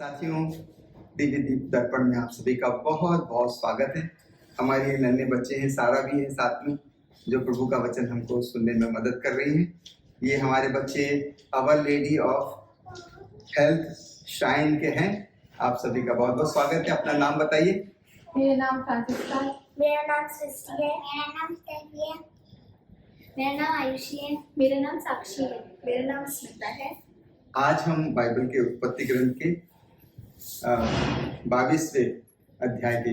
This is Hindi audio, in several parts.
साथियों, दिव्य दीप दर्पण में आप सभी का बहुत बहुत स्वागत है। हमारे ये नन्हे बच्चे हैं, सारा भी है साथ में, जो प्रभु का वचन हमको सुनने में मदद कर रही हैं। ये हमारे बच्चे Our Lady of Health Shrine के हैं। आप सभी का बहुत बहुत स्वागत है। अपना नाम बताइए। मेरा नाम फ्रांसिस्का है। मेरा नाम सृष्टि है। मेरा नाम स्टेफी है। मेरा नाम आयुषी है। मेरा नाम साक्षी है। मेरा नाम स्मिता है। आज हम बाइबल के उत्पत्ति ग्रंथ के 22वें अध्याय के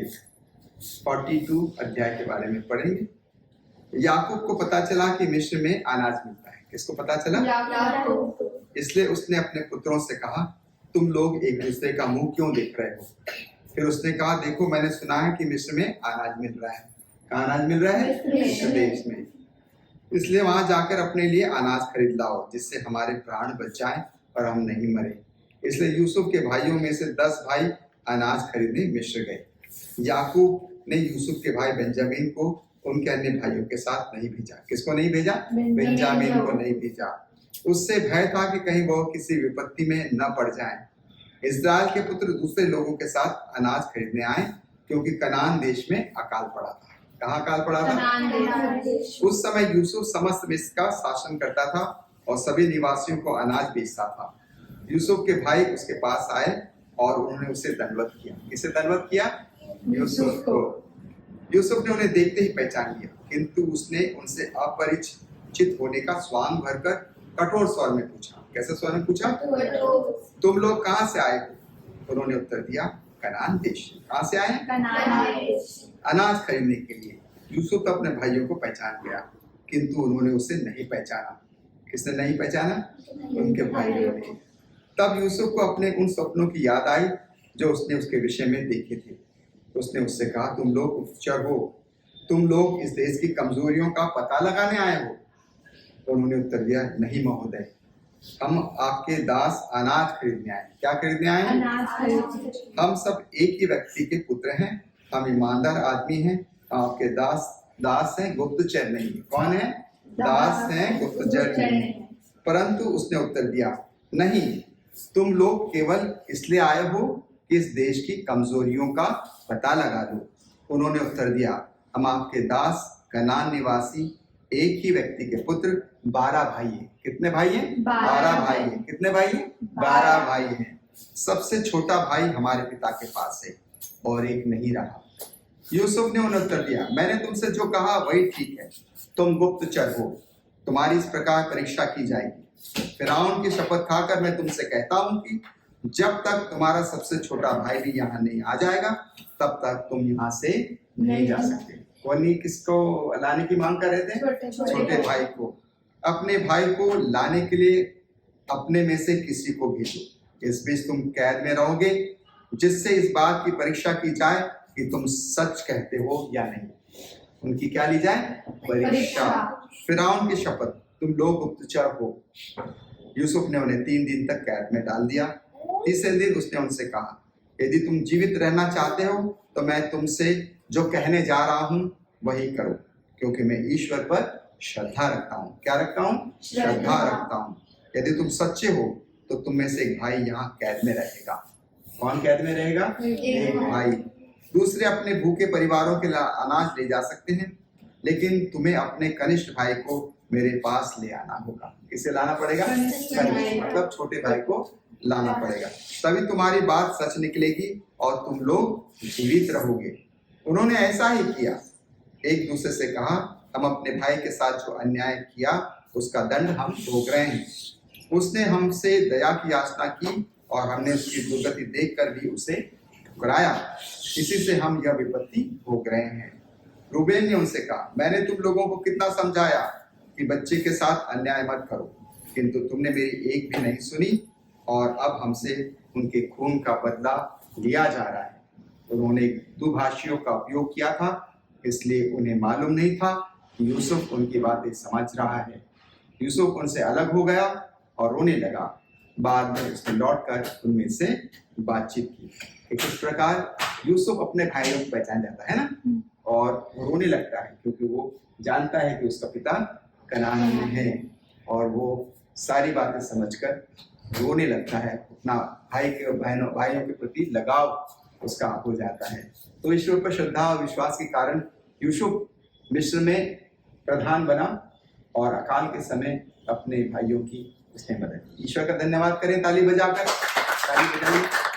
42 अध्याय के बारे में पढ़ेंगे। याकूब को पता चला कि मिस्र में अनाज मिलता है। किसको पता चला? याकूब। इसलिए उसने अपने पुत्रों से कहा, तुम लोग एक दूसरे का मुंह क्यों देख रहे हो? फिर उसने कहा, देखो मैंने सुना है कि मिस्र में अनाज मिल रहा है। कहाँ अनाज मिल रहा है? मिस्र देश में। इसलिए वहां जाकर अपने लिए अनाज खरीद लाओ, जिससे हमारे प्राण बच जाएं और हम नहीं मरे। इसलिए यूसुफ के भाइयों में से 10 भाई अनाज खरीदने मिस्र गए। याकूब ने यूसुफ के भाई बेंजामिन को उनके अन्य भाइयों के साथ नहीं भेजा। किसको नहीं भेजा? बेंजामिन को नहीं भेजा। उससे भय था कि कहीं वो किसी विपत्ति में न पड़ जाएं। इस्राएल के पुत्र दूसरे लोगों के साथ अनाज खरीदने आए, क्योंकि कनान देश में अकाल पड़ा था। कहाँ अकाल पड़ा था? उस समय यूसुफ समस्त मिस्र का शासन करता था और सभी निवासियों को अनाज बेचता था। यूसुफ के भाई उसके पास आए और उन्होंने उसे दंडवत किया। किसे दंडवत किया? यूसुफ को। यूसुफ ने उन्हें देखते ही पहचान लिया, किंतु उसने उनसे अपरिचित होने का स्वांग भरकर कठोर स्वर में पूछा। कैसे स्वर में पूछा? तुम लोग कहाँ से आए हो? उन्होंने उत्तर दिया, कनान देश। कहाँ से आए? कनान देश। अनाज खरीदने के लिए। यूसुफ तो अपने भाइयों को पहचान गया, किंतु उन्होंने उसे नहीं पहचाना। किसने नहीं पहचाना? उनके भाइयों ने। तब यूसुफ को अपने उन सपनों की याद आई जो उसने उसके विषय में देखे थे। उसने उससे कहा, तुम लोग गुप्तचर हो, तुम लोग इस देश की कमजोरियों का पता लगाने आए हो? उन्होंने उत्तर दिया, नहीं महोदय, हम आपके दास अनाज खरीदने आए। क्या खरीदने आए? हम सब एक ही व्यक्ति के पुत्र हैं। हम ईमानदार आदमी हैं। आपके दास हैं, गुप्तचर नहीं। कौन है? दास हैं, गुप्तचर नहीं। परंतु उसने उत्तर दिया, नहीं, तुम लोग केवल इसलिए आए हो कि इस देश की कमजोरियों का पता लगा दो। उन्होंने उत्तर दिया, हम आपके दास कनान निवासी एक ही व्यक्ति के पुत्र 12 भाई हैं। कितने भाई हैं? 12 भाई हैं। कितने भाई हैं? 12 भाई हैं। सबसे छोटा भाई हमारे पिता के पास है और एक नहीं रहा। यूसुफ ने उन्हें उत्तर दिया, मैंने तुमसे जो कहा वही ठीक है। तुम गुप्तचर हो, तुम्हारी इस प्रकार परीक्षा की जाएगी। फिरौन की शपथ खाकर मैं तुमसे कहता हूं कि जब तक तुम्हारा सबसे छोटा भाई भी यहाँ नहीं आ जाएगा, तब तक तुम यहाँ से नहीं जा सकते। कौन किसको लाने की मांग कर रहे थे? छोटे भाई को। अपने भाई को लाने के लिए अपने में से किसी को भेजो। इस बीच तुम कैद में रहोगे, जिससे इस बात की परीक्षा की जाए कि तुम सच कहते हो या नहीं। उनकी क्या ली जाए? परीक्षा। फिरौन की शपथ, तुम लोग गुप्तचर हो। यूसुफ ने उन्हें 3 दिन तक कैद में डाल दिया। तीसरे दिन उसने उनसे कहा, यदि तुम जीवित रहना चाहते हो तो मैं तुमसे जो कहने जा रहा हूं वही करो, क्योंकि मैं ईश्वर पर श्रद्धा रखता हूं। क्या रखता हूं? श्रद्धा रखता हूं। यदि तुम सच्चे हो तो तुम में से एक भाई यहाँ कैद में रहेगा। कौन कैद में रहेगा? एक भाई। दूसरे अपने भूखे परिवारों के लिए अनाज ले जा सकते हैं, लेकिन तुम्हें अपने कनिष्ठ भाई को मेरे पास ले आना होगा। किसे लाना पड़ेगा? कनिष्ठ, मतलब छोटे भाई को लाना पड़ेगा। तभी तुम्हारी बात सच निकलेगी और तुम लोग जीवित रहोगे। उन्होंने ऐसा ही किया। एक दूसरे से कहा, हम अपने भाई के साथ जो अन्याय किया उसका दंड हम भोग रहे हैं। उसने हमसे दया की याचना की और हमने उसकी दुर्गति देखकर भी उसे ठुकराया। इसी से हम यह विपत्ति भोग रहे हैं। रूबेन ने उनसे कहा, मैंने तुम लोगों को कितना समझाया कि बच्चे के साथ अन्याय मत करो, किंतु तुमने मेरी एक भी नहीं सुनी और अब हमसे उनके खून का बदला लिया जा रहा है। उन्होंने दुभाषियों का उपयोग किया था, इसलिए उन्हें मालूम नहीं था कि यूसुफ उनकी बातें समझ रहा है। यूसुफ उनसे अलग हो गया और रोने लगा। बाद में उसने लौटकर उनमें से बातचीत की। इस प्रकार यूसुफ अपने भाइयों को पहचान जाता है ना, और वो रोने लगता है, क्योंकि वो जानता है कि उसका पिता कनान में है और वो सारी बातें समझकर रोने लगता है, अपना भाइयों के प्रति लगाव उसका हो जाता है। तो ईश्वर पर श्रद्धा और विश्वास के कारण यूसुफ मिस्र में प्रधान बना और अकाल के समय अपने भाइयों की उसने मदद की। ईश्वर का धन्यवाद करें ताली बजाकर, ताली बजाइए।